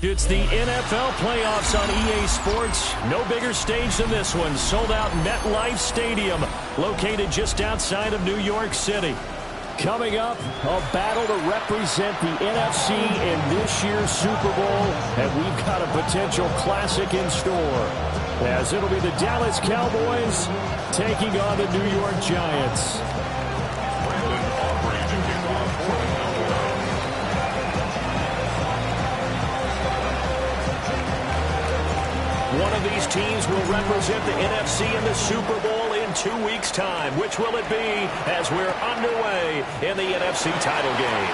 It's the NFL playoffs on EA Sports. No bigger stage than this one. Sold out MetLife Stadium, located just outside of New York City. Coming up, a battle to represent the NFC in this year's Super Bowl, and we've got a potential classic in store, as it'll be the Dallas Cowboys taking on the New York Giants. One of these teams will represent the NFC in the Super Bowl in 2 weeks' time. Which will it be as we're underway in the NFC title game?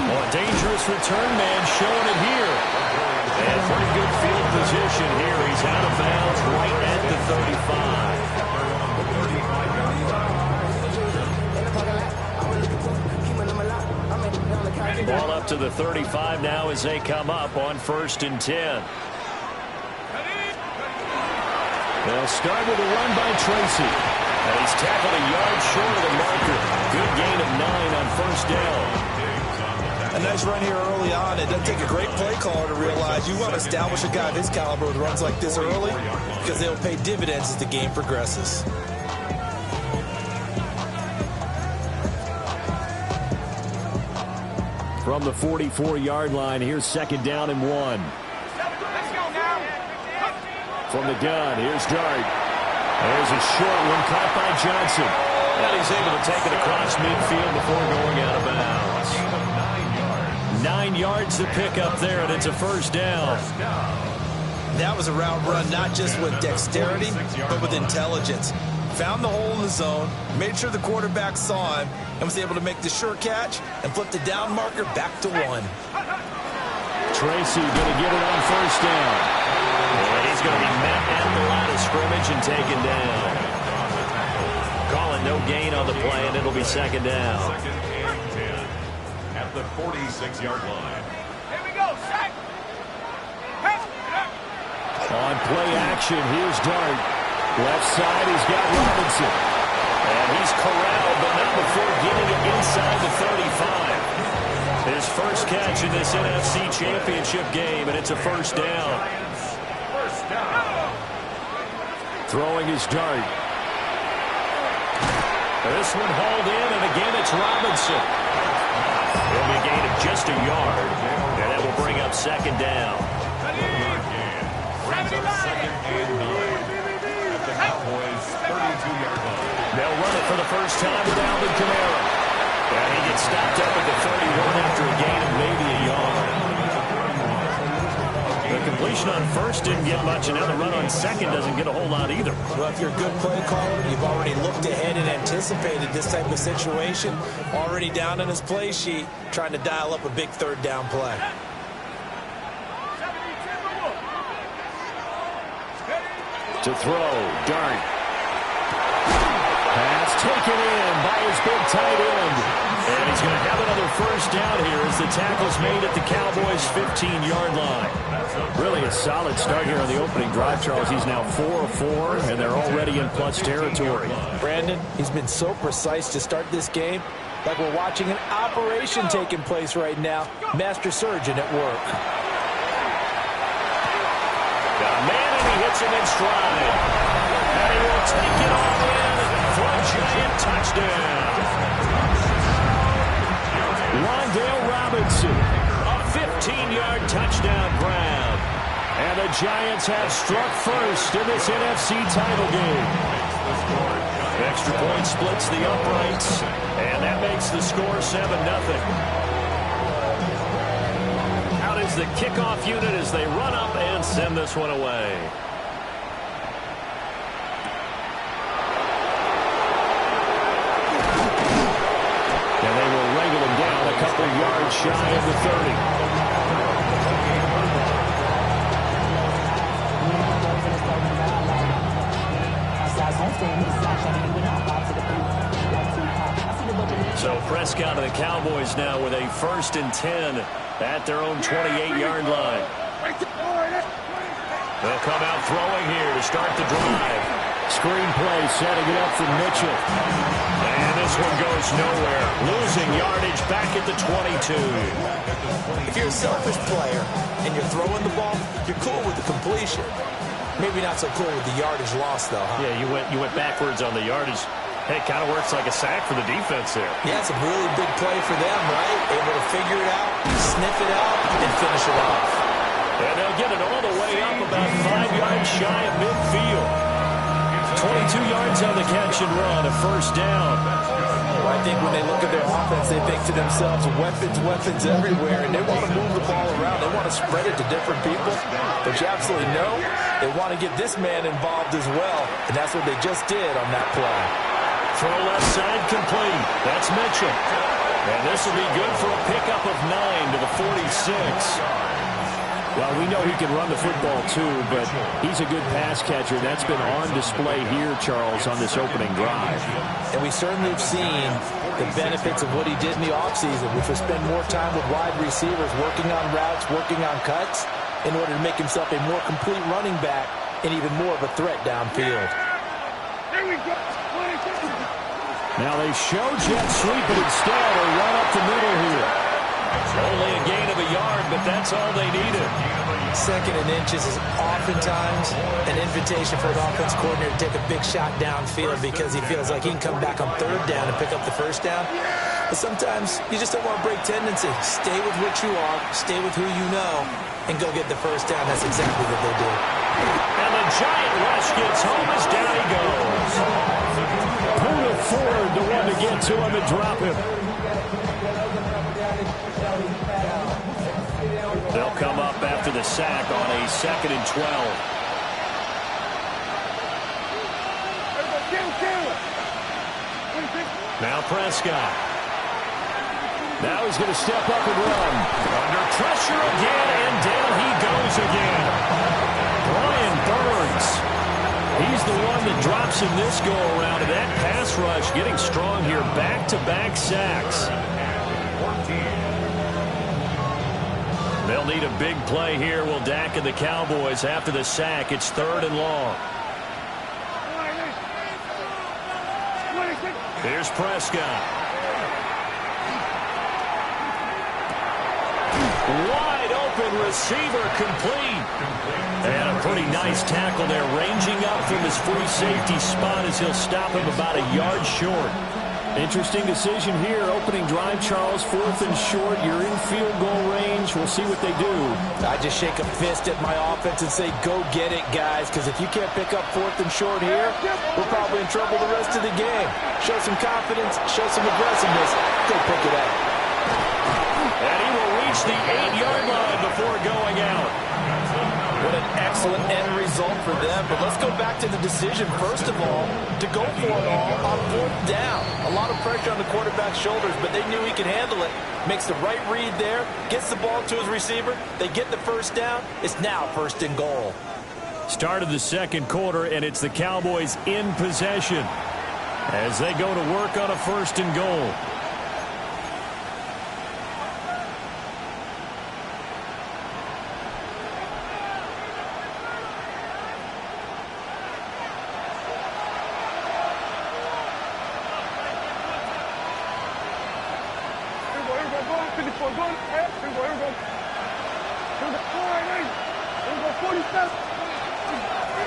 Well, a dangerous return man showing it here. And pretty good field position here. He's out of bounds right at the 35. Ball up to the 35 now as they come up on 1st and 10. They'll start with a run by Tracy. And he's tackled a yard short of the marker. Good gain of 9 on 1st down. A nice run here early on. It doesn't take a great play caller to realize you want to establish a guy of his caliber with runs like this early, because they'll pay dividends as the game progresses. From the 44-yard line, here's 2nd down and 1. From the gun, here's Dart. There's a short one caught by Johnson. And he's able to take it across midfield before going out of bounds. 9 yards to pick up there, and it's a 1st down. That was a route run not just with dexterity, but with intelligence. Found the hole in the zone, made sure the quarterback saw him, and was able to make the sure catch and flip the down marker back to 1. Tracy going to get it on 1st down. And he's going to be met at the line of scrimmage and taken down. Calling no gain on the play, and it'll be 2nd down. 2nd and 10 at the 46-yard line. Here we go, sack. On play action, here's Dart. Left side, he's got Robinson. And he's corralled, but not before getting it inside the 35. His first catch in this NFC Championship game, and it's a 1st down. Throwing his Dart. This one hauled in, and again it's Robinson. It'll be a gain of just a yard, and that will bring up 2nd down. Brings up 2nd and 9 at the Cowboys' 32-yard line. They'll run it for the first time with Alvin Kamara. And he gets stopped up at the 31 after a gain of maybe a yard. The completion on 1st didn't get much, and now the run on 2nd doesn't get a whole lot either. Well, if you're a good play caller, you've already looked ahead and anticipated this type of situation. Already down in his play sheet, trying to dial up a big 3rd down play. To throw, Dart. Pass taken in by his big tight end. And he's going to have another first down here as the tackle's made at the Cowboys' 15-yard line. Really a solid start here on the opening drive, Charles. He's now 4 of 4, and they're already in plus territory. Brandon, he's been so precise to start this game, like we're watching an operation taking place right now. Master surgeon at work. Got a man, and he hits him in stride. And he will take it all in for a giant touchdown. Wandale Robinson, a 15-yard touchdown grab. And the Giants have struck first in this NFC title game. Extra point splits the uprights, and that makes the score 7-0. Out is the kickoff unit as they run up and send this one away. And they will wrangle him down a couple yards shy of the 30. So Prescott and the Cowboys now with a 1st and 10 at their own 28-yard line. They'll come out throwing here to start the drive. Screenplay setting it up for Mitchell. And this one goes nowhere. Losing yardage back at the 22. If you're a selfish player and you're throwing the ball, you're cool with the completion. Maybe not so cool with the yardage loss, though, huh? Yeah, you went backwards on the yardage. Hey, it kind of works like a sack for the defense there. Yeah, it's a really big play for them, right? Able to figure it out, sniff it out, and finish it off. And they'll get it all the way up about 5 yards shy of midfield. 22 yards on the catch and run, a first down. Well, I think when they look at their offense, they think to themselves, weapons everywhere, and they want to move the ball around. They want to spread it to different people. But you absolutely know they want to get this man involved as well, and that's what they just did on that play. Throw left side complete. That's Mitchell. And this will be good for a pickup of 9 to the 46. Well, we know he can run the football too, but he's a good pass catcher. That's been on display here, Charles, on this opening drive. And we certainly have seen the benefits of what he did in the offseason, which was spend more time with wide receivers, working on routes, working on cuts, in order to make himself a more complete running back and even more of a threat downfield. There we go. Now they show jet sweep, but instead they run up the middle here. Only a gain of a yard, but that's all they needed. 2nd and inches is oftentimes an invitation for an offense coordinator to take a big shot downfield because he feels like he can come back on 3rd down and pick up the 1st down. But sometimes you just don't want to break tendency. Stay with what you are, stay with who you know, and go get the 1st down. That's exactly what they did. And the giant rush gets home as down he goes. Poona Ford, the one to get to him and drop him. They'll come up after the sack on a 2nd and 12. Now Prescott. Now he's going to step up and run. Under pressure again, and down he goes again. Brian Burns. He's the one that drops him this go-around. And that pass rush getting strong here. Back-to-back sacks. They'll need a big play here. Will Dak and the Cowboys after the sack. It's 3rd and long. Here's Prescott. Wide open receiver complete. And a pretty nice tackle there, ranging up from his free safety spot as he'll stop him about a yard short. Interesting decision here. Opening drive, Charles, 4th and short. You're in field goal range. We'll see what they do. I just shake a fist at my offense and say, go get it, guys, because if you can't pick up 4th and short here, we're probably in trouble the rest of the game. Show some confidence, show some aggressiveness, go pick it up. And he will reach the 8-yard line before going out. What an excellent end result for them. But let's go back to the decision, first of all, to go for it all on 4th down. A lot of pressure on the quarterback's shoulders, but they knew he could handle it. Makes the right read there, gets the ball to his receiver. They get the 1st down. It's now 1st and goal. Start of the second quarter, and it's the Cowboys in possession as they go to work on a 1st and goal.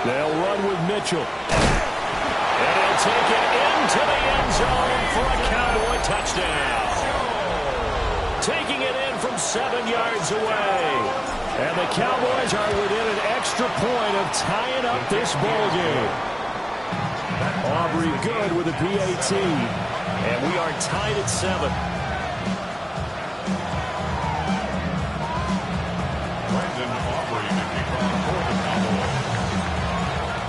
They'll run with Mitchell. And he'll take it into the end zone for a Cowboy touchdown. Taking it in from 7 yards away. And the Cowboys are within an extra point of tying up this ball game. Aubrey good with a PAT. And we are tied at 7.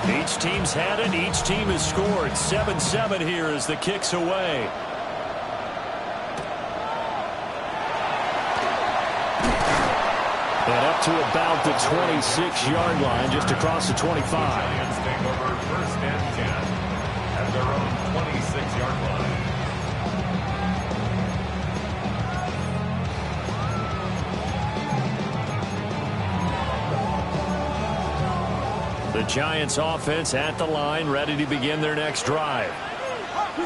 Each team's had it. Each team has scored. 7-7 here as the kick's away. And up to about the 26-yard line, just across the 25. Giants take over 1st and 10 at their own 26-yard line. The Giants offense at the line, ready to begin their next drive.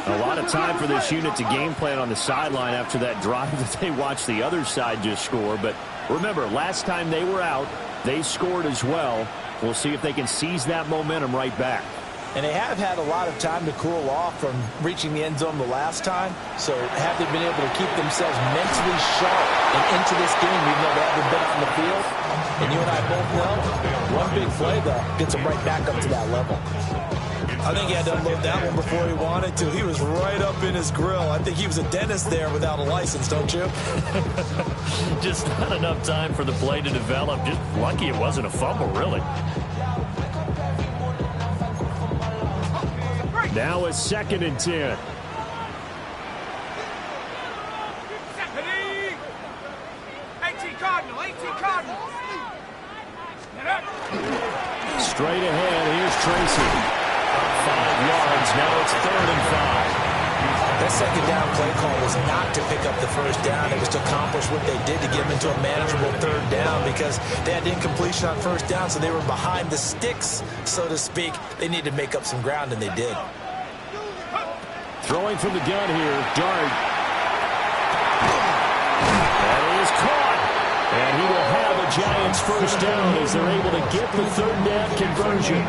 A lot of time for this unit to game plan on the sideline after that drive that they watched the other side just score. But remember, last time they were out, they scored as well. We'll see if they can seize that momentum right back. And they have had a lot of time to cool off from reaching the end zone the last time. So have they been able to keep themselves mentally sharp and into this game even though they haven't been on the field? And you and I both know one big play, though, gets them right back up to that level. I think he had to unload that one before he wanted to. He was right up in his grill. I think he was a dentist there without a license, don't you? Just not enough time for the play to develop. Just lucky it wasn't a fumble, really. Now it's 2nd and 10. Straight ahead, here's Tracy. 5 yards, now it's 3rd and 5. That second down play call was not to pick up the first down. It was to accomplish what they did to get them into a manageable 3rd down because they had incompletion on 1st down, so they were behind the sticks, so to speak. They needed to make up some ground, and they did. Throwing from the gun here, Dart. That is caught. And he will have a Giants 1st down as they're able to get the 3rd down conversion.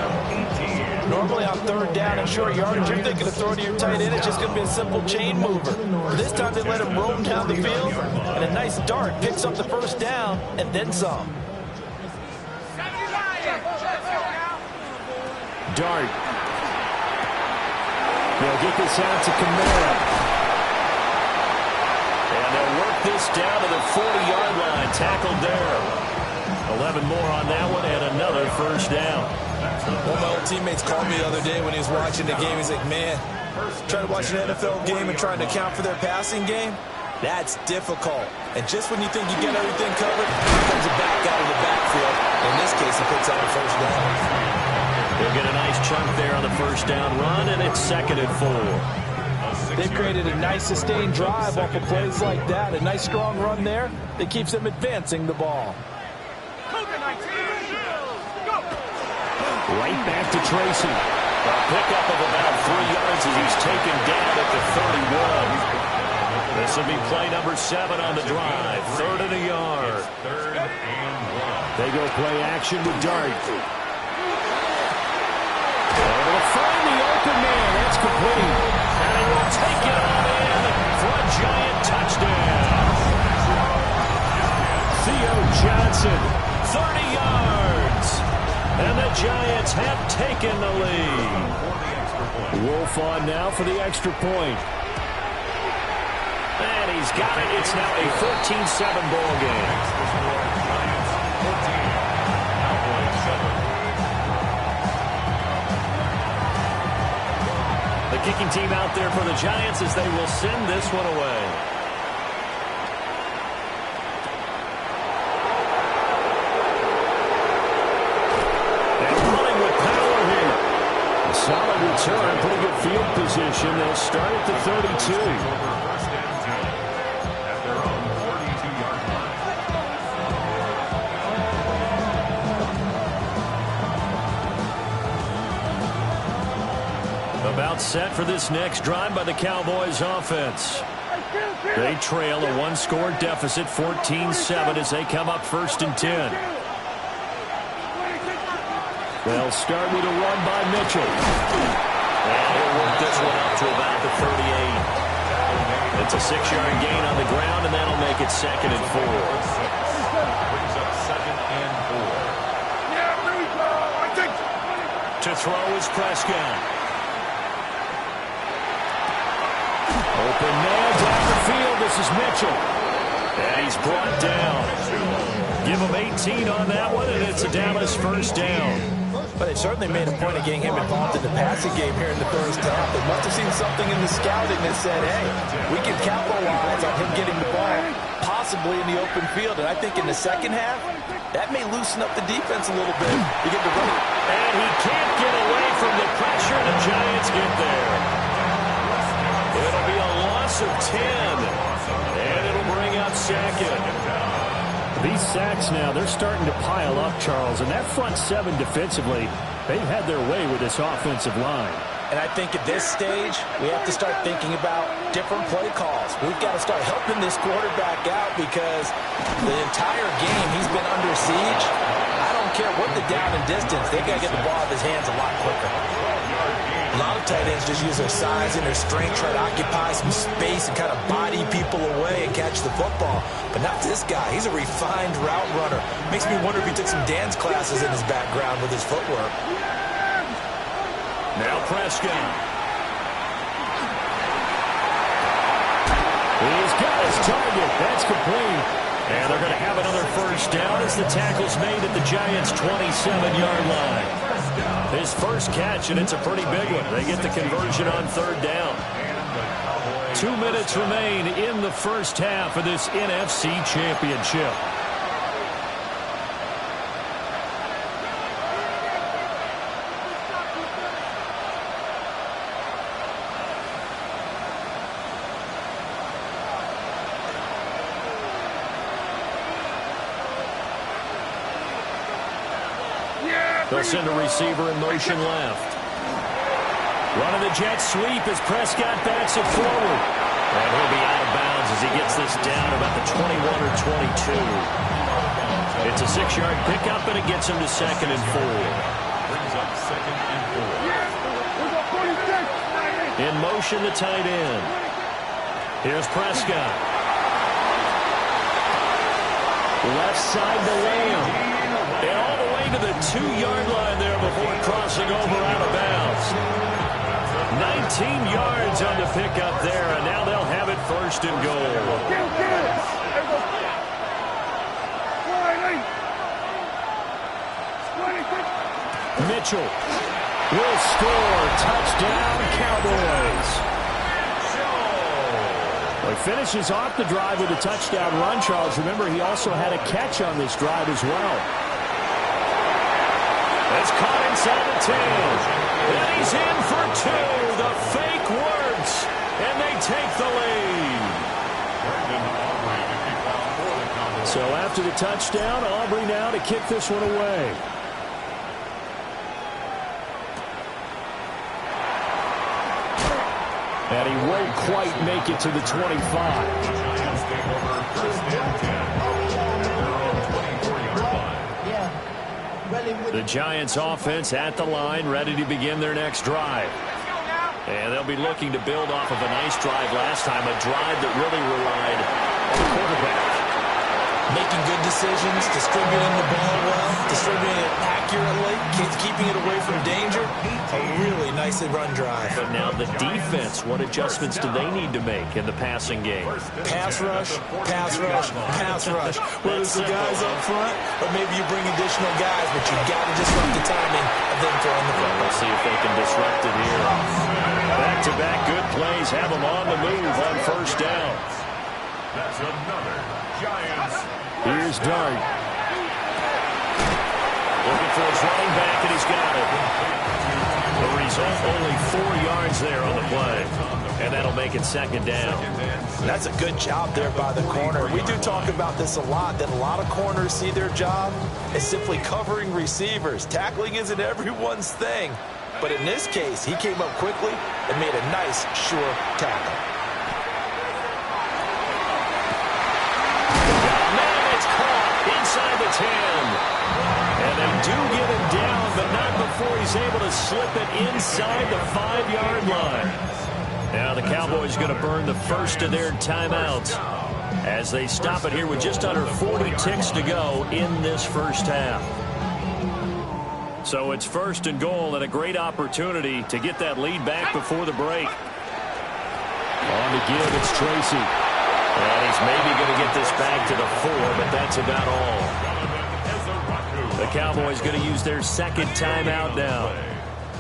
Normally on 3rd down and short yardage, you're thinking of throwing to your tight end. It's just going to be a simple chain mover. But this time they let him roam down the field, and a nice dart picks up the 1st down and then some. Dart. They'll get this out to Kamara. And they'll work this down to the 40-yard line. Tackled there. 11 more on that one and another 1st down. One of my old teammates called me the other day when he was watching the game. He's like, man, trying to watch an NFL game and trying to account for their passing game, that's difficult. And just when you think you get everything covered, here comes a back out of the backfield. In this case, he picks up a 1st down. They'll get a nice chunk there on the 1st down run, and it's 2nd and 4. They've created a nice sustained drive off of plays like that. A nice strong run there that keeps them advancing the ball. Right back to Tracy. A pickup of about 3 yards as he's taken down at the 31. This will be play number 7 on the drive. 3rd and a yard. 3rd and 1. They go play action with Dart. Able to find the open man. That's complete. And he will take it on in for a Giant touchdown. Theo Johnson, 30 yards. And the Giants have taken the lead. Wolf on now for the extra point. And he's got it. It's now a 14-7 ball game. The kicking team out there for the Giants as they will send this one away. position. They'll start at the 32. First and 10 at their own 42-yard line. About set for this next drive by the Cowboys offense. They trail a one-score deficit, 14-7, as they come up first and 10. They'll start with a run by Mitchell. And he'll work this one up to about the 38. It's a 6-yard gain on the ground, and that'll make it 2nd and 4. Brings up 2nd and 4. Yeah, there we go. I think. To throw is Prescott. Open man down the field. This is Mitchell. And he's brought down. Give him 18 on that one, and it's a Dallas first down. But they certainly made a point of getting him involved in the passing game here in the first half. They must have seen something in the scouting that said, hey, we can capitalize on him getting the ball, possibly in the open field. And I think in the second half, that may loosen up the defense a little bit. Begin to run it. And he can't get away from the pressure. The Giants get there. It'll be a loss of 10. And it'll bring up 2nd. These sacks now, they're starting to pile up, Charles. And that front seven defensively, they've had their way with this offensive line. And I think at this stage, we have to start thinking about different play calls. We've got to start helping this quarterback out because the entire game he's been under siege. I don't care what the down and distance, they've got to get the ball out of his hands a lot quicker. A lot of tight ends just use their size and their strength, try to occupy some space and kind of body people away and catch the football. But not this guy. He's a refined route runner. Makes me wonder if he took some dance classes in his background with his footwork. Now Prescott. He's got his target. That's complete. And they're going to have another first down as the tackle's made at the Giants' 27-yard line. His first catch, and it's a pretty big one. They get the conversion on 3rd down. 2 minutes remain in the first half of this NFC Championship. They'll send a receiver in motion left. Running the jet sweep as Prescott backs it forward. And he'll be out of bounds as he gets this down about the 21 or 22. It's a 6-yard pickup, and it gets him to 2nd and 4. Brings up 2nd and 4. In motion, the tight end. Here's Prescott. Left side to Lamb. And all the way to the 2-yard line there before crossing over out of bounds. 19 yards on the pickup there, and now they'll have it 1st and goal. Mitchell will score. Touchdown, Cowboys. Well, he finishes off the drive with a touchdown run, Charles. Remember, he also had a catch on this drive as well. That's caught inside the 10. And he's in for 2. The fake works, and they take the lead. So after the touchdown, Aubrey now to kick this one away. And he won't quite make it to the 25. Giants take over 1st and 10. The Giants offense at the line, ready to begin their next drive. And they'll be looking to build off of a nice drive last time, a drive that really relied on the quarterback. Making good decisions, distributing the ball well, distributing it accurately, keeping it away from danger. A really nicely run drive. But now the defense, what adjustments do they need to make in the passing game? Pass rush, pass rush, pass rush. Whether it's the guys up front or maybe you bring additional guys, but you've got to disrupt the timing of them throwing the ball. We'll see if they can disrupt it here. Back-to-back good plays have them on the move on 1st down. That's another Giants. Here's Dart. Looking for his running back, and he's got it. The result, only 4 yards there on the play. And that'll make it second down. That's a good job there by the corner. We do talk about this a lot, that a lot of corners see their job as simply covering receivers. Tackling isn't everyone's thing. But in this case, he came up quickly and made a nice, sure tackle. Man, it's caught inside the 10. And they do get him down, but not before he's able to slip it inside the 5-yard line. Now the Cowboys going to burn the first of their timeouts as they stop it here with just under 40 ticks to go in this first half. So it's first and goal and a great opportunity to get that lead back before the break. On to give, it's Tracy. And he's maybe going to get this back to the 4, but that's about all. The Cowboys going to use their second timeout now,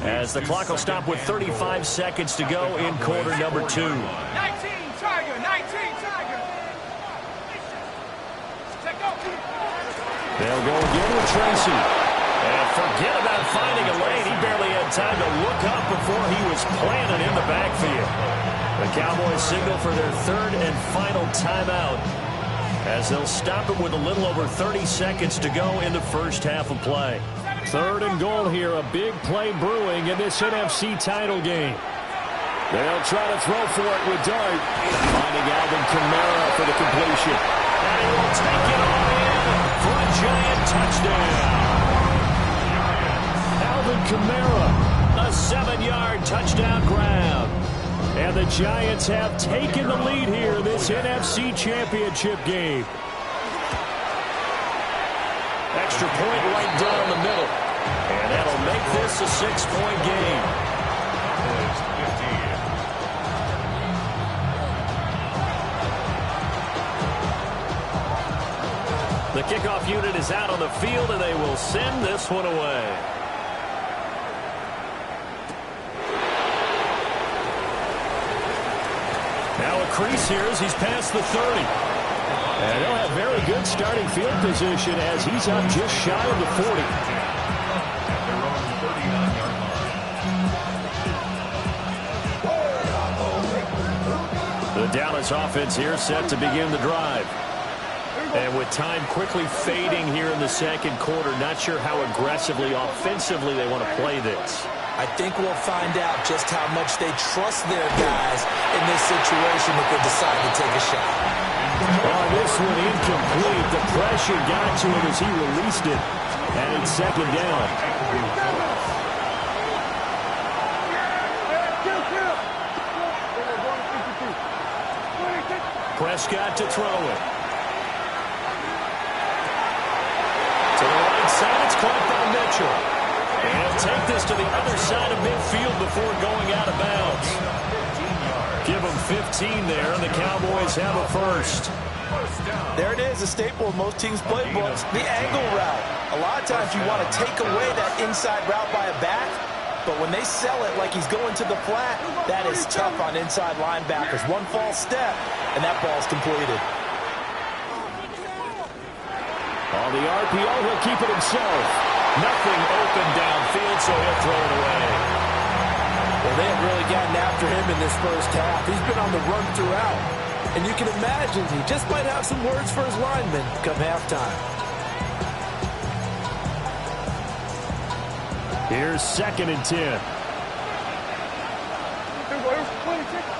as the clock will stop with 35 seconds to go in quarter number 2. 19 Tiger, 19 Tiger. They'll go again with Tracy. And forget about finding a lane. He barely had time to look up before he was planted in the backfield. The Cowboys signal for their third and final timeout, as they'll stop it with a little over 30 seconds to go in the first half of play. Third and goal here, a big play brewing in this NFC title game. They'll try to throw for it with Dart. Finding Alvin Kamara for the completion. And he will take it all in for a giant touchdown. Alvin Kamara, a 7-yard touchdown grab. And the Giants have taken the lead here in this NFC Championship game. Extra point right down the middle. And that'll make this a 6-point game. The kickoff unit is out on the field, and they will send this one away. Now a crease here as he's past the 30. And they'll have very good starting field position as he's up just shy of the 40. The Dallas offense here set to begin the drive. And with time quickly fading here in the second quarter, not sure how aggressively, offensively they want to play this. I think we'll find out just how much they trust their guys in this situation if they decide to take a shot. Oh, this one incomplete. The pressure got to him as he released it. And it's second down. Prescott to throw it. To the right side, it's caught by Mitchell. And take this to the other side of midfield before going out of bounds. Give them 15 there, and the Cowboys have a first. There it is, a staple of most teams' playbooks, the angle route. A lot of times you want to take away that inside route by a back, but when they sell it like he's going to the flat, that is tough on inside linebackers. One false step, and that ball's completed. On the RPO, he'll keep it himself. Nothing open downfield, so he'll throw it away. Well, they have really gotten after him in this first half. He's been on the run throughout. And you can imagine he just might have some words for his linemen come halftime. Here's second and 10.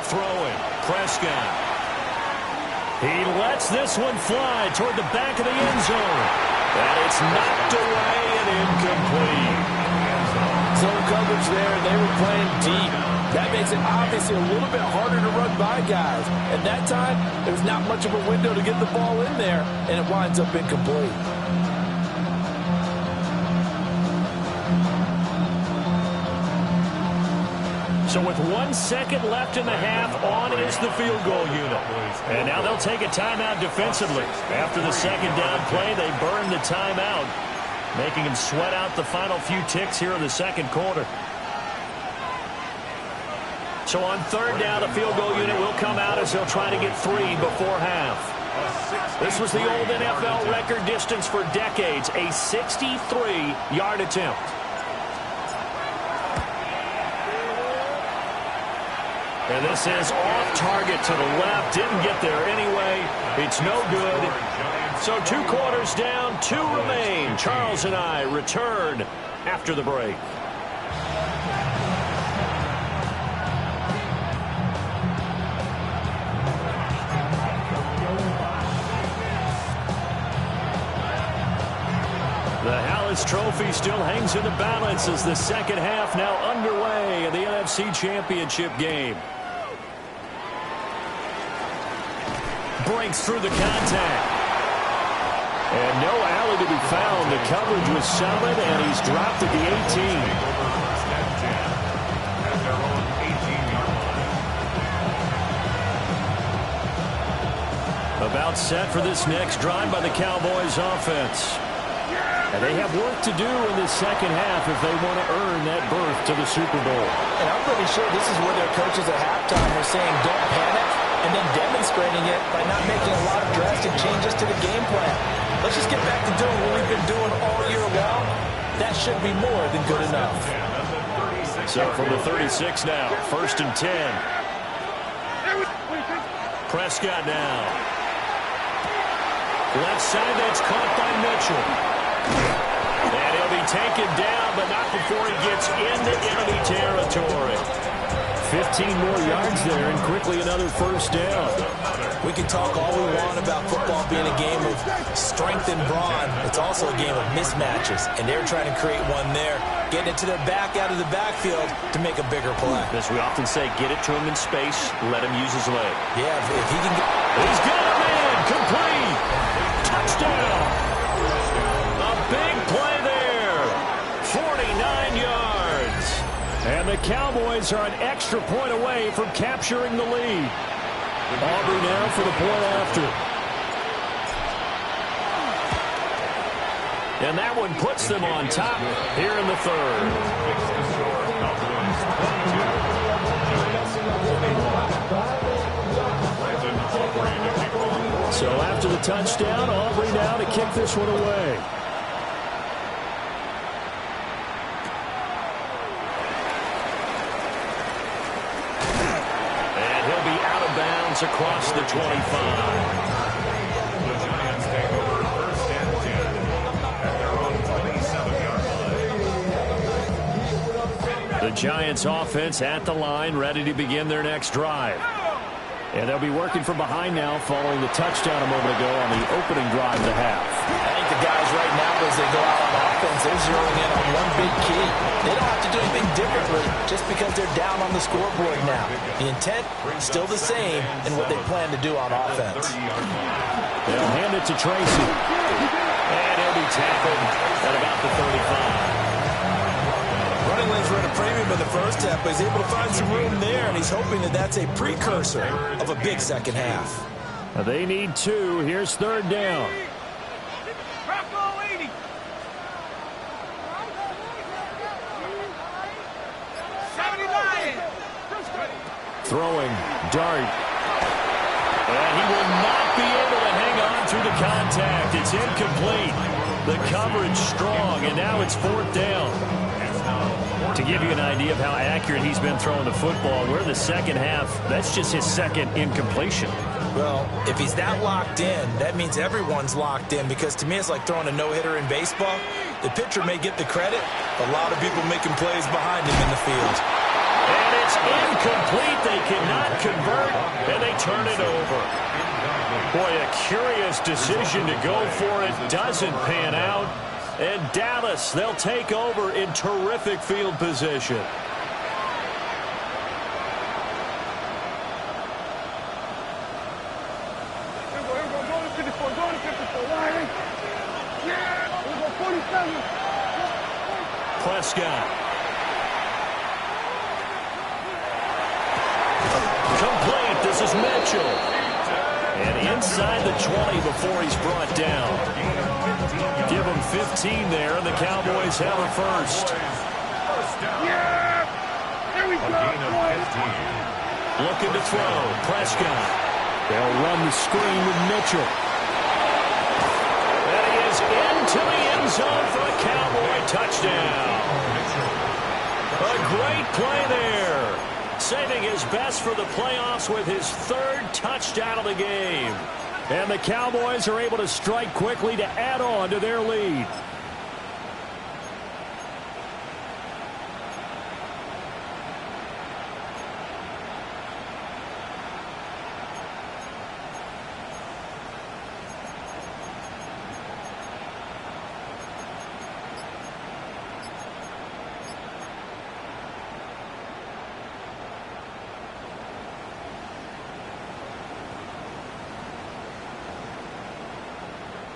Throwing. Prescott. He lets this one fly toward the back of the end zone. And it's knocked away and incomplete. Zone coverage there, and they were playing deep. That makes it obviously a little bit harder to run by guys. At that time, there's not much of a window to get the ball in there, and it winds up incomplete. So with 1 second left in the half, on is the field goal unit. And now they'll take a timeout defensively. After the second down play, they burn the timeout, making them sweat out the final few ticks here in the second quarter. So on third down, the field goal unit will come out as they'll try to get 3 before half. This was the old NFL record distance for decades, a 63-yard attempt. And this is off target to the left. Didn't get there anyway. It's no good. So 2 quarters down, 2 remain. Charles and I return after the break. The Hallis Trophy still hangs in the balance as the second half now underway in the NFC Championship game. Breaks through the contact. And no alley to be found. The coverage was solid, and he's dropped at the 18. About set for this next drive by the Cowboys offense. And they have work to do in the second half if they want to earn that berth to the Super Bowl. And I'm pretty sure this is where their coaches at halftime were saying don't panic, and then demonstrating it by not making a lot of drastic changes to the game plan. Let's just get back to doing what we've been doing all year long. That should be more than good enough. So from the 36 now, 1st and 10. Prescott now. Left side, that's caught by Mitchell. And he'll be taken down, but not before he gets into enemy territory. 15 more yards there, and quickly another first down. We can talk all we want about football being a game of strength and brawn. It's also a game of mismatches, and they're trying to create one there, getting it to their back out of the backfield to make a bigger play. As we often say, get it to him in space, let him use his leg. Yeah, if he can get... He's got a man, complete, touchdown. A big play there, 49 yards. And the Cowboys are an extra point away from capturing the lead. Aubrey now for the point after. And that one puts them on top here in the third. So after the touchdown, Aubrey now to kick this one away. And he'll be out of bounds across the 25. The Giants take over 1st and 10 at their own 27-yard line. The Giants offense at the line, ready to begin their next drive. And they'll be working from behind now following the touchdown a moment ago on the opening drive of the half. I think the guys right now, as they go out on offense, they're zeroing in on one big key. They don't have to do anything differently just because they're down on the scoreboard now. The intent is still the same in what they plan to do on offense. They'll hand it to Tracy. And he'll be tackled at about the 35. Running lanes were at a premium in the first half, but he's able to find some room there, and he's hoping that that's a precursor of a big second half. They need 2. Here's 3rd down. Throwing, dart. And he will not be able to hang on through the contact. It's incomplete. The coverage strong, and now it's 4th down. To give you an idea of how accurate he's been throwing the football, we're the second half. That's just his second incompletion. Well, if he's that locked in, that means everyone's locked in, because to me it's like throwing a no-hitter in baseball. The pitcher may get the credit, a lot of people making plays behind him in the field. And it's incomplete. They cannot convert, and they turn it over. Boy, a curious decision to go for it. Doesn't pan out. And Dallas, they'll take over in terrific field position. Prescott. Complete. This is Mitchell. And inside the 20 before he's brought down. Give him 15 there, and the Cowboys have a first. Looking to throw. Prescott. They'll run the screen with Mitchell. And he is into the end zone for a Cowboy touchdown. A great play there. saving his best for the playoffs with his third touchdown of the game. And the Cowboys are able to strike quickly to add on to their lead.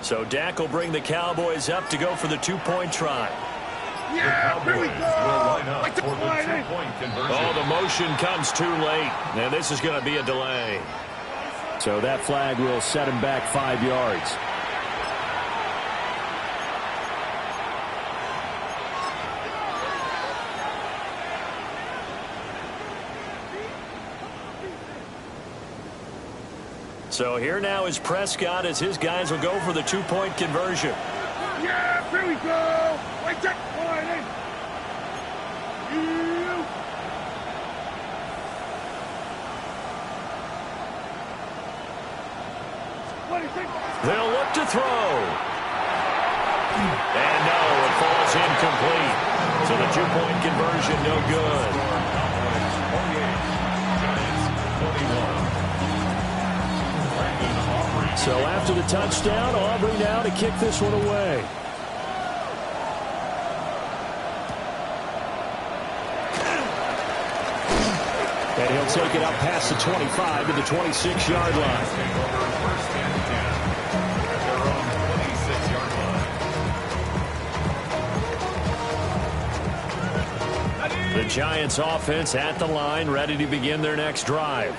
So Dak will bring the Cowboys up to go for the two-point try. Yeah, here we go. Oh, the motion comes too late. And this is going to be a delay. So that flag will set him back 5 yards. So here now is Prescott as his guys will go for the two-point conversion. Yeah, here we go. Wait, check. They'll look to throw. And no, it falls incomplete. So the two-point conversion no good. So after the touchdown, Aubrey now to kick this one away. And he'll take it up past the 25 to the 26-yard line. The Giants offense at the line, ready to begin their next drive.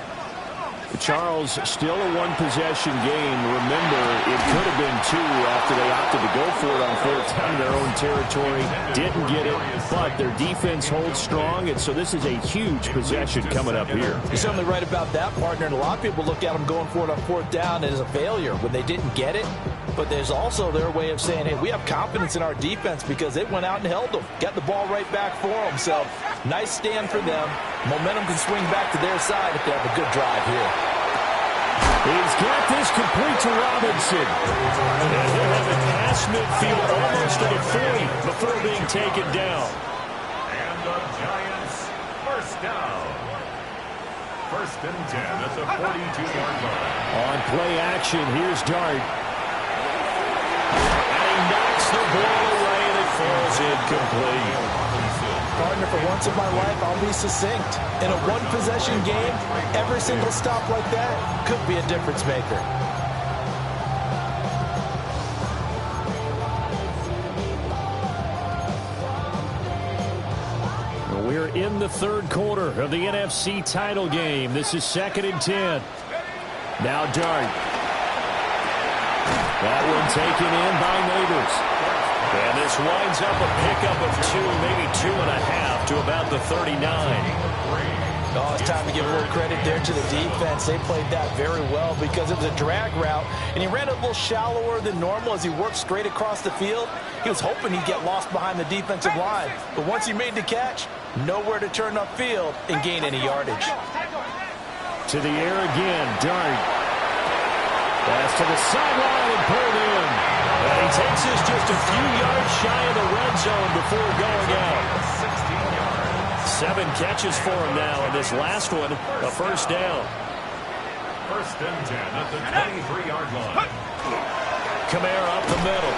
Charles, still a one-possession game. Remember, it could have been two after they opted to go for it on fourth down in their own territory. Didn't get it, but their defense holds strong, and so this is a huge possession coming up here. You're certainly right about that, partner, and a lot of people look at them going for it on fourth down as a failure when they didn't get it. But there's also their way of saying, hey, we have confidence in our defense because it went out and held them. Got the ball right back for them. So nice stand for them. Momentum can swing back to their side if they have a good drive here. He's got this complete to Robinson. And he'll have it past midfield almost to the 40 before being taken down. And the Giants first down. First and 10 at the 42-yard line. On play action, here's Dart. And he knocks the ball away and it falls incomplete. Partner, for once in my life, I'll be succinct. In a one-possession game, every single stop like that could be a difference maker. We're in the third quarter of the NFC title game. This is 2nd and 10. Now Dart. That one taken in by Neighbors. And this winds up a pickup of 2, maybe 2.5 to about the 39. Oh, it's time to give a little credit there to the defense. They played that very well because it was a drag route, and he ran a little shallower than normal as he worked straight across the field. He was hoping he'd get lost behind the defensive line, but once he made the catch, nowhere to turn upfield and gain any yardage. To the air again, Dart. Pass to the sideline and pulled in. And he takes this just a few yards shy of the red zone before going out. 7 catches for him now, and this last one, a first down. First and 10 at the 23-yard line. Kamara up the middle.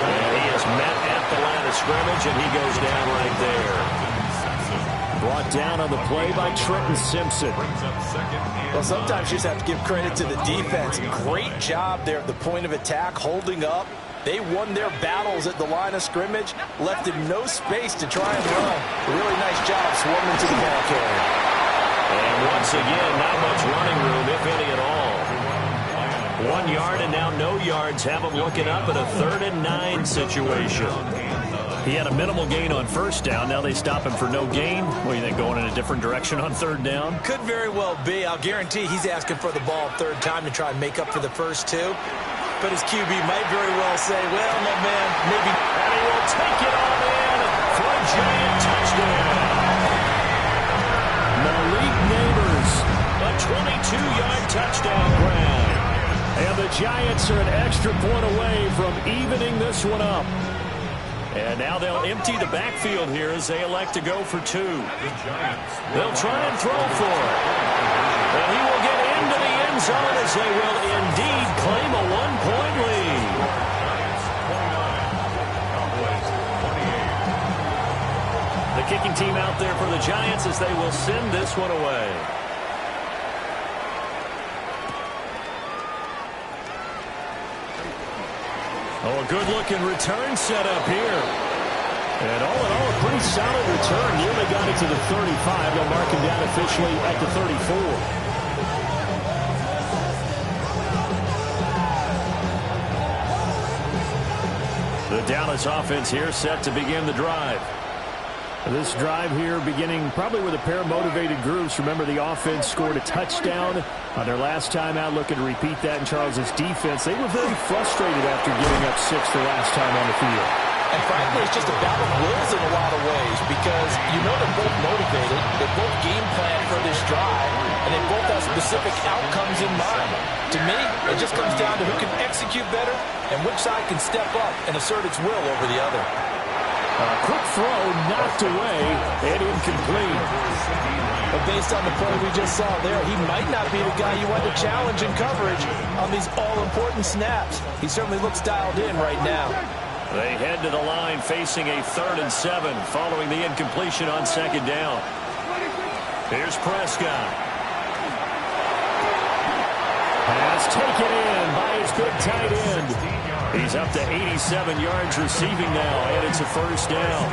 And he is met at the line of scrimmage, and he goes down right there. Brought down on the play by Trenton Simpson. Well, sometimes you just have to give credit to the defense. Great job there at the point of attack, holding up. They won their battles at the line of scrimmage, left him no space to try and run. A really nice job swarming to the ball carrier. And once again, not much running room, if any at all. 1 yard and now no yards have him looking up at a 3rd and 9 situation. He had a minimal gain on first down. Now they stop him for no gain. What do you think, going in a different direction on 3rd down? Could very well be. I'll guarantee he's asking for the ball 3rd time to try and make up for the first 2. But his QB might very well say, well, no, man, maybe. And he will take it all in for a giant touchdown. Malik 22-yard touchdown grab. And the Giants are an extra point away from evening this one up. And now they'll empty the backfield here as they elect to go for two. They'll try and throw for it. And he will get into the end zone as they will indeed claim a one-point lead. The kicking team out there for the Giants as they will send this one away. Oh, a good-looking return set up here. And all in all, a pretty solid return. Nearly got it to the 35. They'll mark him down officially at the 34. The Dallas offense here set to begin the drive. This drive here beginning probably with a pair of motivated groups. Remember, the offense scored a touchdown on their last time out. Looking to repeat that in Charles's defense. They were very frustrated after giving up 6 the last time on the field. And frankly, it's just a battle of wills in a lot of ways because you know they're both motivated. They both game plan for this drive, and they both have specific outcomes in mind. To me, it just comes down to who can execute better and which side can step up and assert its will over the other. Quick throw, knocked away, and incomplete. But based on the play we just saw there, he might not be the guy you want to challenge in coverage on these all-important snaps. He certainly looks dialed in right now. They head to the line facing a 3rd and 7 following the incompletion on 2nd down. Here's Prescott. Pass taken in by his big tight end. He's up to 87 yards receiving now, and it's a 1st down.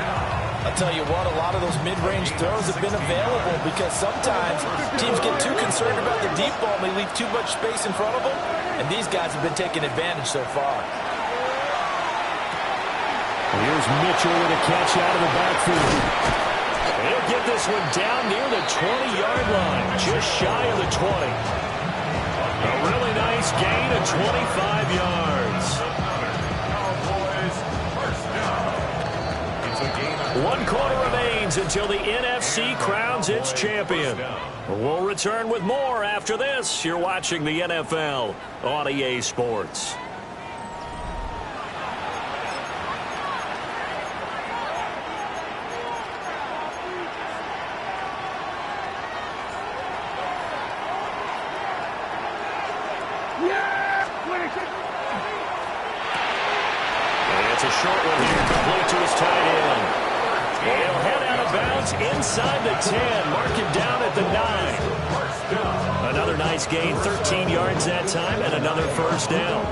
I'll tell you what, a lot of those mid-range throws have been available because sometimes teams get too concerned about the deep ball and they leave too much space in front of them, and these guys have been taking advantage so far. Here's Mitchell with a catch out of the backfield. He'll get this one down near the 20-yard line, just shy of the 20. A really nice gain of 25 yards. 1 quarter remains until the NFC crowns its champion. We'll return with more after this. You're watching the NFL on EA Sports. It's a short one here, complete to his tight end. He'll head out of bounds inside the 10, mark him down at the 9. Another nice gain, 13 yards that time, and another 1st down.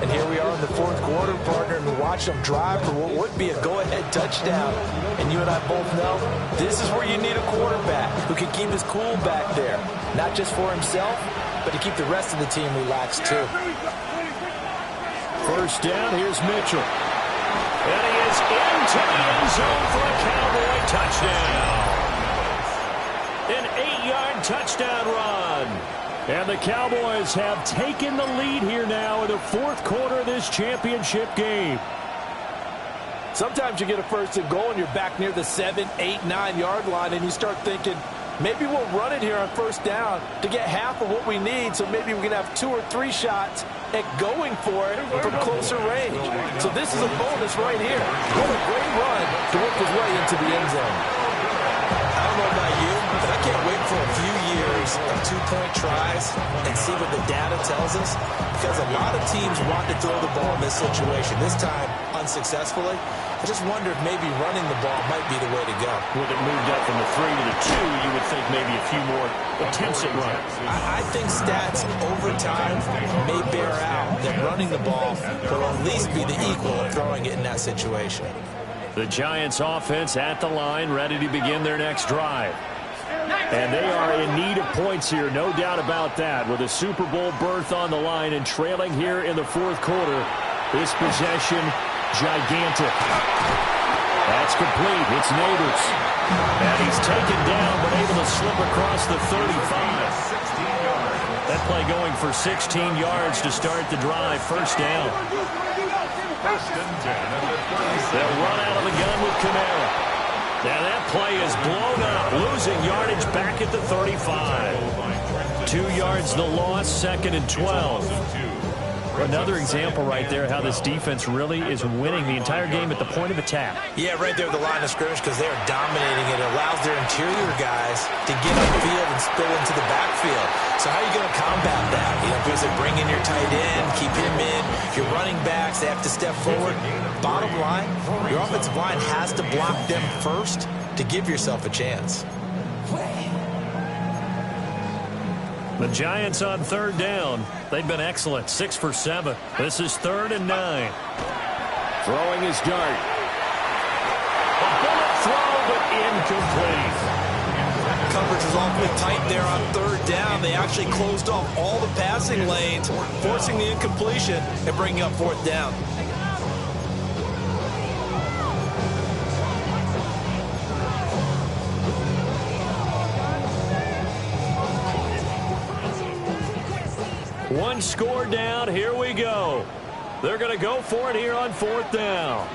And here we are in the 4th quarter, partner, and we watch them drive for what would be a go-ahead touchdown. And you and I both know this is where you need a quarterback who can keep his cool back there, not just for himself, but to keep the rest of the team relaxed too. 1st down, here's Mitchell. And he is into the end zone for a Cowboy touchdown. An 8-yard touchdown run. And the Cowboys have taken the lead here now in the 4th quarter of this championship game. Sometimes you get a 1st and goal and you're back near the 7, 8, 9-yard line and you start thinking, maybe we'll run it here on 1st down to get half of what we need, so maybe we can have 2 or 3 shots at going for it from closer range. So this is a bonus right here. What a great run to work his way into the end zone. I don't know about you, but I can't wait for a few years of 2-point tries and see what the data tells us, because a lot of teams want to throw the ball in this situation. This time, unsuccessfully. I just wonder if maybe running the ball might be the way to go. With it moved up from the 3 to the 2, you would think maybe a few more attempts at running. I think stats over time may bear out that running the ball will at least be the equal of throwing it in that situation. The Giants offense at the line, ready to begin their next drive. And they are in need of points here, no doubt about that. With a Super Bowl berth on the line and trailing here in the 4th quarter, this possession gigantic. That's complete. It's Neighbors. And he's taken down, but able to slip across the 35. That play going for 16 yards to start the drive. 1st down. They'll run out of the gun with Kamara. Now that play is blown up, losing yardage back at the 35. 2 yards the loss, 2nd and 12. Another example right there how this defense really is winning the entire game at the point of attack. Yeah, right there at the line of scrimmage because they are dominating it. It allows their interior guys to get upfield and spill into the backfield. So how are you going to combat that? You know, because they bring in your tight end, keep him in. Your running backs, they have to step forward. Bottom line, your offensive line has to block them first to give yourself a chance. The Giants on 3rd down. They've been excellent. 6 for 7. This is 3rd and 9. Throwing his dart. A bullet throw, but incomplete. Coverage was awfully tight there on 3rd down. They actually closed off all the passing lanes, forcing the incompletion and bringing up 4th down. One score down. Here we go. They're going to go for it here on 4th down.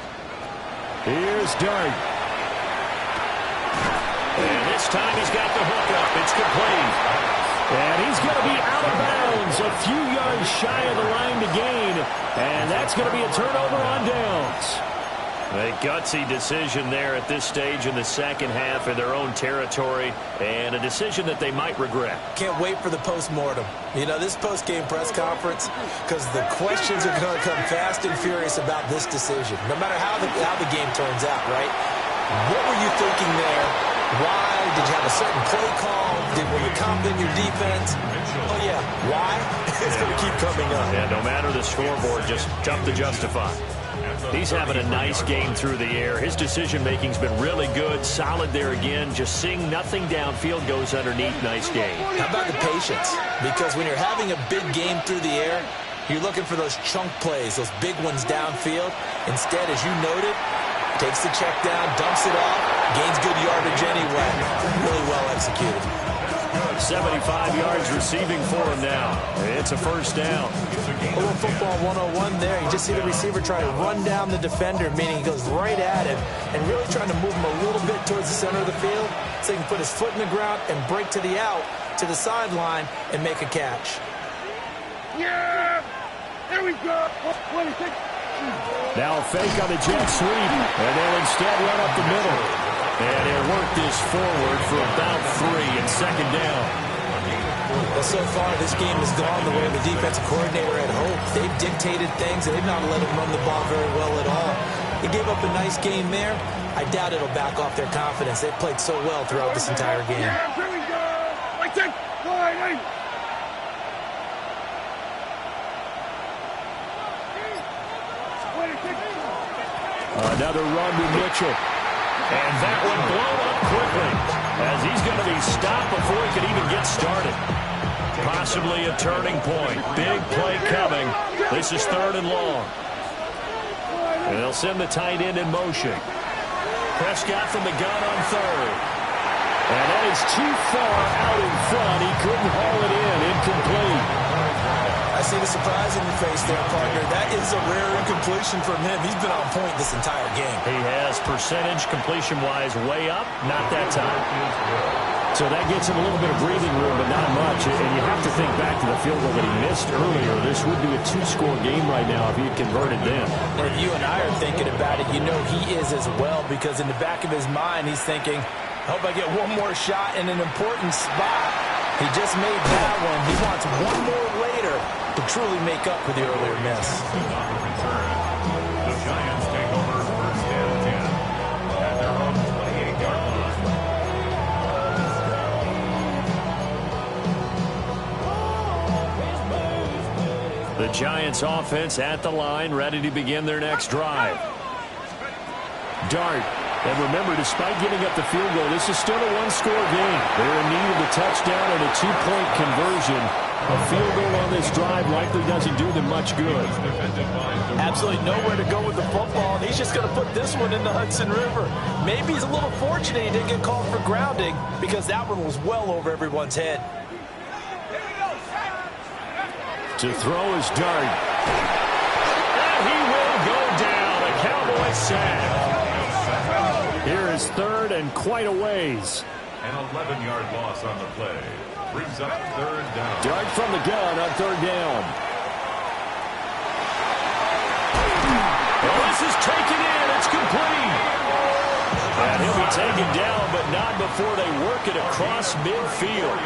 Here's Dart. And this time he's got the hook up. It's complete. And he's going to be out of bounds. A few yards shy of the line to gain. And that's going to be a turnover on downs. A gutsy decision there at this stage in the second half in their own territory, and a decision that they might regret. Can't wait for the post-mortem. You know, this post-game press conference, because the questions are going to come fast and furious about this decision, no matter how the game turns out, right? What were you thinking there? Why? Did you have a certain play call? Were you confident in your defense? Oh, yeah. Why? It's going to keep coming up. Yeah, no matter the scoreboard, just tough to justify. He's having a nice game through the air. His decision-making's been really good. Solid there again. Just seeing nothing downfield goes underneath. Nice game. How about the patience? Because when you're having a big game through the air, you're looking for those chunk plays, those big ones downfield. Instead, as you noted, takes the check down, dumps it off, gains good yardage anyway. Really well executed. 75 yards receiving for him now. It's a 1st down. A little football 101 there. You just see the receiver try to run down the defender, meaning he goes right at him and really trying to move him a little bit towards the center of the field so he can put his foot in the ground and break to the out, to the sideline, and make a catch. Yeah! There we go! 26. Now a fake on the jet sweep, and they'll instead run up the middle. And he'll work this forward for about 3 and 2nd down. Well, so far, this game has gone the way the defensive coordinator had hoped. They've dictated things, and they've not let him run the ball very well at all. He gave up a nice game there. I doubt it'll back off their confidence. They've played so well throughout this entire game. Yeah, here we go! Like that! Line, Another run to Mitchell. And that one blown up quickly as he's going to be stopped before he can even get started. Possibly a turning point. Big play coming. This is 3rd and long. And they'll send the tight end in motion. Prescott from the gun on 3rd. And that is too far out in front. He couldn't haul it in. Incomplete. I see the surprise in your face there, partner. That is a rare incompletion from him. He's been on point this entire game. He has percentage completion-wise way up. Not that time. So that gets him a little bit of breathing room, but not much. And you have to think back to the field goal that he missed earlier. This would be a 2-score game right now if he had converted then. And if you and I are thinking about it, you know he is as well, because in the back of his mind, he's thinking, I hope I get one more shot in an important spot. He just made that one. He wants one more later to truly make up for the earlier miss. The Giants take over 1st and 10 at their own 28-yard line. The Giants offense at the line, ready to begin their next drive. Dart. And remember, despite giving up the field goal, this is still a 1-score game. They're in need of a touchdown and a 2-point conversion. A field goal on this drive likely doesn't do them much good. Absolutely nowhere to go with the football, and he's just going to put this one in the Hudson River. Maybe he's a little fortunate he didn't get called for grounding, because that one was well over everyone's head. To throw is Dart. And he will go down. A Cowboy sack. Here is 3rd and quite a ways. An 11-yard loss on the play. Brings up third down. Dart from the gun on third down. Well, this is taken in. It's complete. And he'll be taken down, but not before they work it across midfield.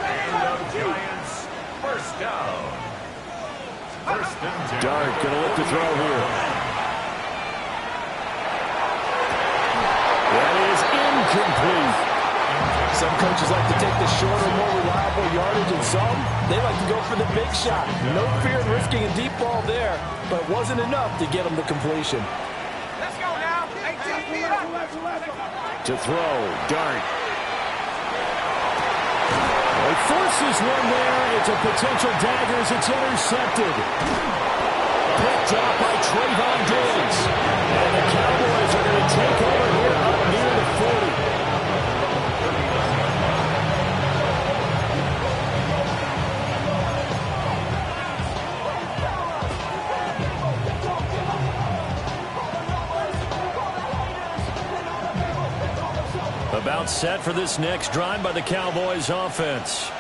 And the Giants, first down. First and 10. Dart going to look to throw here. That is incomplete. Some coaches like to take the shorter, more reliable yardage, and some, they like to go for the big shot. No fear in risking a deep ball there, but it wasn't enough to get them to completion. Let's go now. 18 feet up. To throw, Dart. He forces one there. It's a potential dagger as it's intercepted. Picked up by Trayvon Diggs. And the Cowboys are going to take over here up near the 40. About set for this next drive by the Cowboys offense.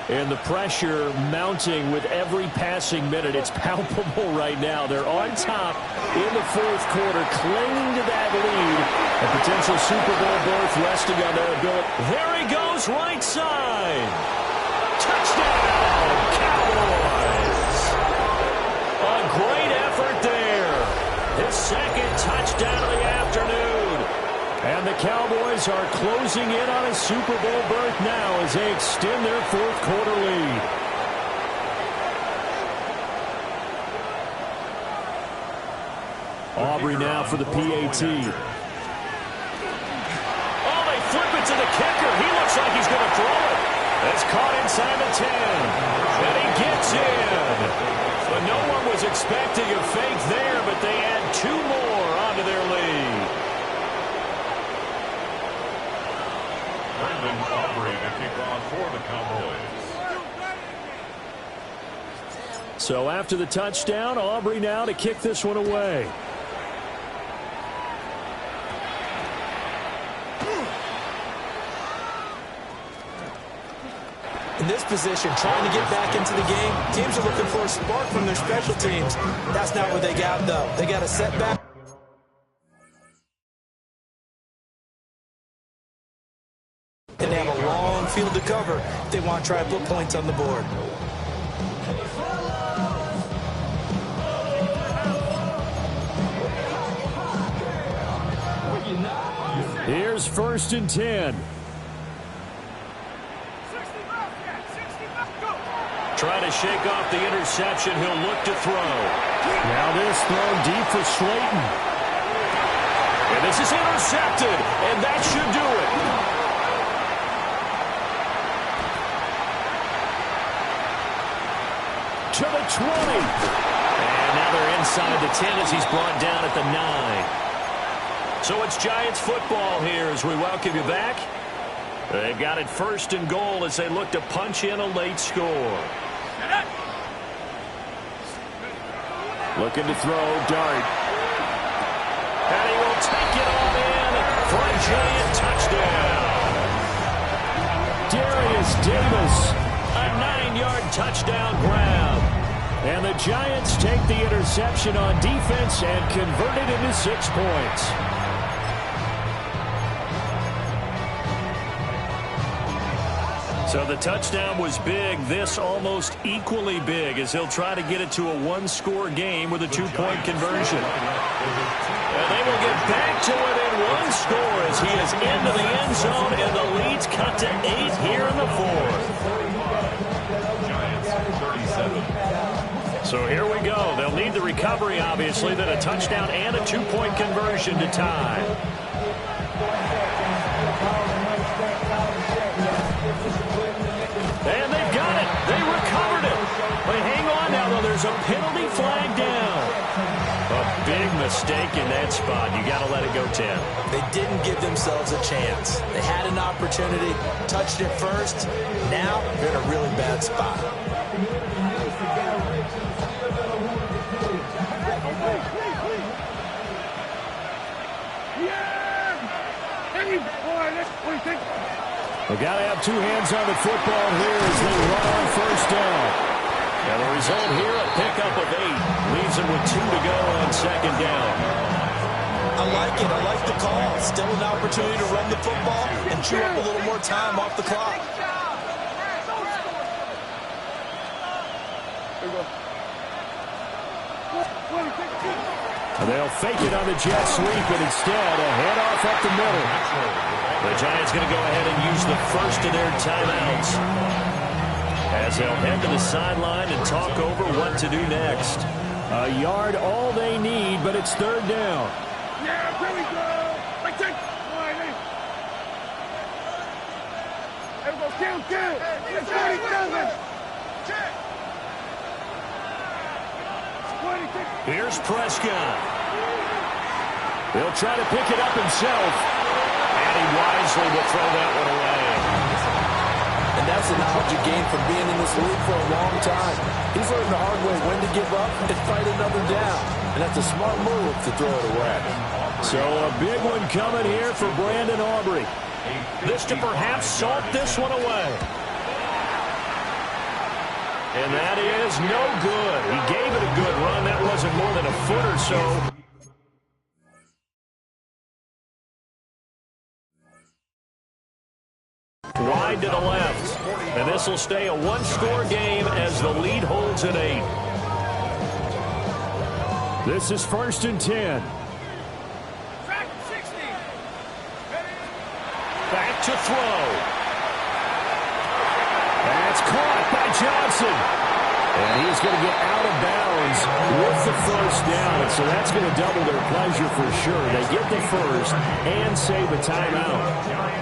And the pressure mounting with every passing minute. It's palpable right now. They're on top in the fourth quarter, clinging to that lead. A potential Super Bowl berth resting on their ability. There he goes, right side. Touchdown, Cowboys. A great effort there. His second touchdown of the afternoon. And the Cowboys are closing in on a Super Bowl berth now as they extend their fourth quarter lead. Aubrey now for the PAT. Oh, they flip it to the kicker. He looks like he's going to throw it. It's caught inside the 10. And he gets in. But no one was expecting a fake there, but they add two more onto their lead. Aubrey to kick off for the Cowboys. So after the touchdown, Aubrey now to kick this one away. In this position, trying to get back into the game, teams are looking for a spark from their special teams. That's not what they got, though. They got a setback. And they have a long field to cover if they want to try and put points on the board. Here's first and 10. Trying to shake off the interception. He'll look to throw. Now this thrown deep for Slayton. And this is intercepted, and that should do it. To the 20. And now they're inside the 10 as he's brought down at the 9. So it's Giants football here as we welcome you back. They've got it first and goal as they look to punch in a late score. Looking to throw, Dart. And he will take it on in for a Giant touchdown. Darius Davis, a 9-yard touchdown grab. And the Giants take the interception on defense and convert it into 6 points. So the touchdown was big. This almost equally big as he'll try to get it to a one-score game with a 2-point conversion. And they will get back to within 1 score as he is into the end zone, and the lead's cut to 8 here in the fourth. Giants 37. So here we go. They'll need the recovery, obviously, then a touchdown and a 2-point conversion to tie. And they've got it. They recovered it. But hang on now, though. There's a penalty flag down. A big mistake in that spot. You got to let it go 10. They didn't give themselves a chance. They had an opportunity, touched it first. Now they're in a really bad spot. Yeah! Hey, boy, let's got to have two hands on the football here as they run on first down. And the result here, a pickup of 8. Leaves them with 2 to go on second down. I like it. I like the call. Still an opportunity to run the football and chew up a little more time off the clock. They'll fake it on the jet sweep, and instead a handoff up the middle. The Giants going to go ahead and use the first of their timeouts as they'll head to the sideline and talk over what to do next. A yard all they need, but it's third down. Yeah, here we go. Right there. There we go. Kill. Let's go. Here's Prescott. He'll try to pick it up himself. And he wisely will throw that one away. And that's the knowledge you gain from being in this league for a long time. He's learned the hard way when to give up and fight another down. And that's a smart move to throw it away. So a big one coming here for Brandon Aubrey. This to perhaps salt this one away. And that is no good. He gave it a good run. That wasn't more than a foot or so. Wide to the left. And this will stay a one-score game as the lead holds at 8. This is 1st and 10. Track 60. Back to throw. That's caught by Johnson. And he's going to get out of bounds with the first down. So that's going to double their pleasure for sure. They get the first and save a timeout.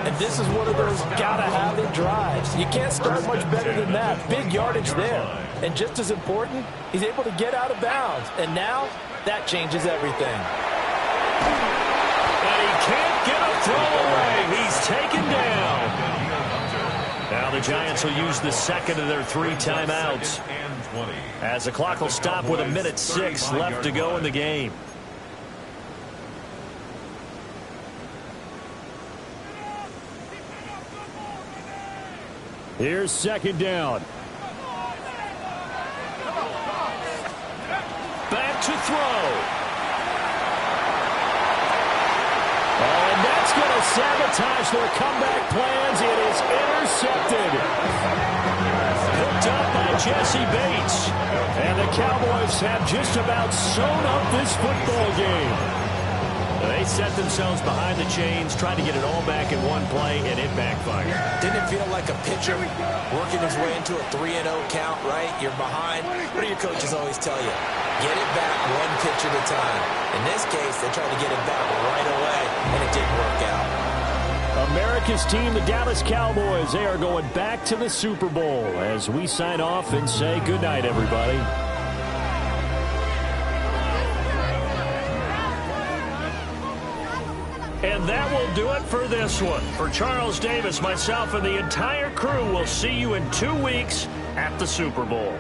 And this is one of those gotta-have-it drives. You can't start much better than that. Big yardage there. And just as important, he's able to get out of bounds. And now, that changes everything. And he can't get a throw away. He's taken down. Now the Giants will use the second of their 3 timeouts as the clock will stop with 1:06 left to go in the game. Here's second down. Back to throw. And that's going to sabotage their comeback plans. It is intercepted. Picked up by Jesse Bates. And the Cowboys have just about sewn up this football game. They set themselves behind the chains, trying to get it all back in one play, and it backfired. Didn't it feel like a pitcher working his way into a 3-0 count, right? You're behind. What do your coaches always tell you? Get it back one pitch at a time. In this case, they tried to get it back right away, and it didn't work out. America's team, the Dallas Cowboys, they are going back to the Super Bowl as we sign off and say goodnight, everybody. And that will do it for this one. For Charles Davis, myself, and the entire crew, we'll see you in 2 weeks at the Super Bowl.